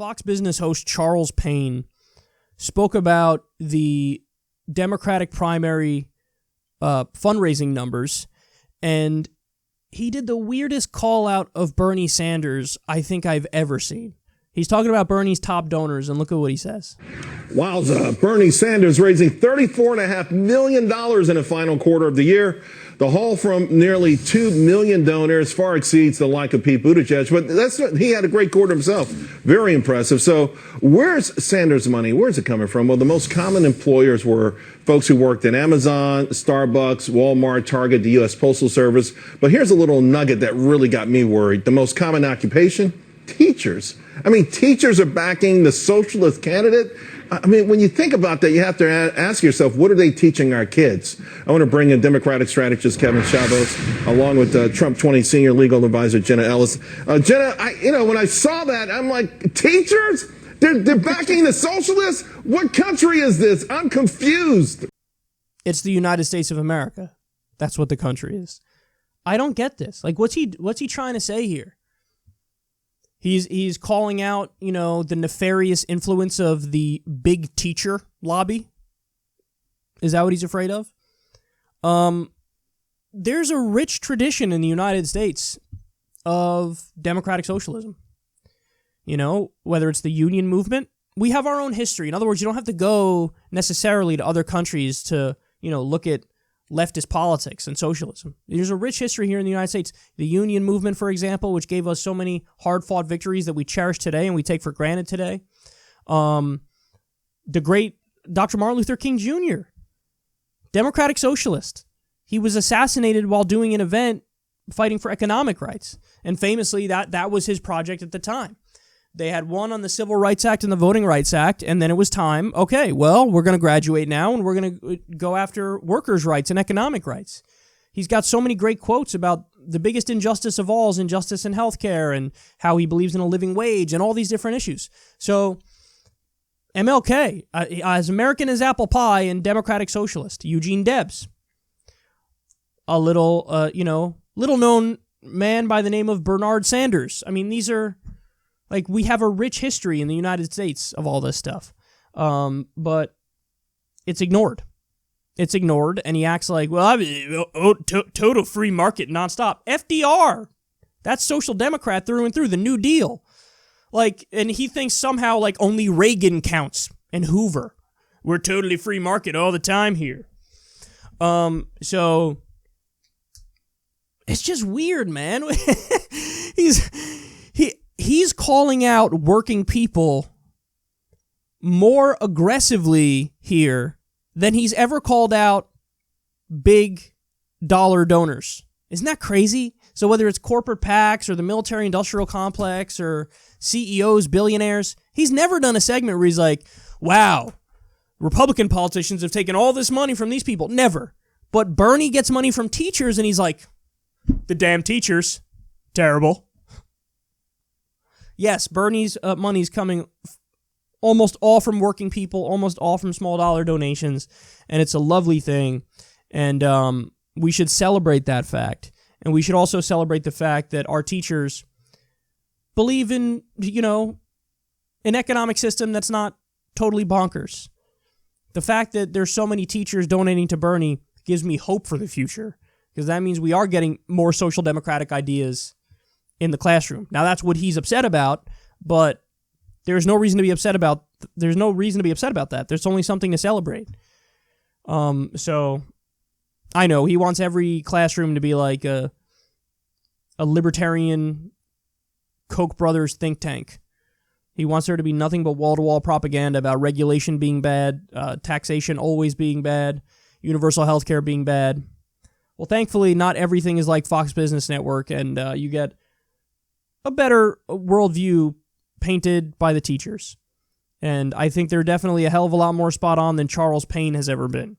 Fox Business host Charles Payne spoke about the Democratic primary fundraising numbers, and he did the weirdest call out of Bernie Sanders I think I've ever seen. He's talking about Bernie's top donors, and look at what he says. Wowza, Bernie Sanders raising $34.5 million in the final quarter of the year. The haul from nearly 2 million donors far exceeds the like of Pete Buttigieg, but he had a great quarter himself. Very impressive. So where's Sanders' money? Where's it coming from? Well, the most common employers were folks who worked at Amazon, Starbucks, Walmart, Target, the U.S. Postal Service. But here's a little nugget that really got me worried. The most common occupation? Teachers. I mean, teachers are backing the socialist candidate. I mean, when you think about that, you have to ask yourself, what are they teaching our kids? I want to bring in Democratic strategist Kevin Chavos, along with Trump 20 senior legal advisor Jenna Ellis. Jenna, when I saw that, I'm like, teachers? They're backing the socialists? What country is this? I'm confused. It's the United States of America. That's what the country is. I don't get this. Like, what's he trying to say here? He's calling out, the nefarious influence of the big teacher lobby. Is that what he's afraid of? There's a rich tradition in the United States of democratic socialism. Whether it's the union movement, we have our own history. In other words, you don't have to go necessarily to other countries to, look at leftist politics and socialism. There's a rich history here in the United States. The union movement, for example, which gave us so many hard-fought victories that we cherish today and we take for granted today. The great Dr. Martin Luther King Jr., democratic socialist. He was assassinated while doing an event fighting for economic rights. And famously, that was his project at the time. They had won on the Civil Rights Act and the Voting Rights Act, and then it was time, okay, well, we're going to graduate now, and we're going to go after workers' rights and economic rights. He's got so many great quotes about the biggest injustice of all is injustice in healthcare, and how he believes in a living wage, and all these different issues. So, MLK, as American as apple pie and democratic socialist. Eugene Debs, a little-known man by the name of Bernard Sanders. I mean, these are... we have a rich history in the United States of all this stuff, but it's ignored. It's ignored, and he acts like, total free market nonstop. FDR, that's social democrat through and through, the New Deal. And he thinks somehow, only Reagan counts, and Hoover. We're totally free market all the time here. So, it's just weird, man. He's calling out working people more aggressively here than he's ever called out big dollar donors. Isn't that crazy? So whether it's corporate PACs or the military-industrial complex or CEOs, billionaires, he's never done a segment where he's like, wow, Republican politicians have taken all this money from these people. Never. But Bernie gets money from teachers, and he's like, the damn teachers, terrible. Yes, Bernie's money's coming almost all from working people, almost all from small dollar donations, and it's a lovely thing, and we should celebrate that fact. And we should also celebrate the fact that our teachers believe in, an economic system that's not totally bonkers. The fact that there's so many teachers donating to Bernie gives me hope for the future, because that means we are getting more social democratic ideas in the classroom. Now, that's what he's upset about, but there's no reason to be upset about that. There's only something to celebrate. So I know he wants every classroom to be like a libertarian Koch brothers think tank. He wants there to be nothing but wall-to-wall propaganda about regulation being bad, taxation always being bad, universal health care being bad. Well, thankfully, not everything is like Fox Business Network, and you get a better worldview painted by the teachers. And I think they're definitely a hell of a lot more spot on than Charles Payne has ever been.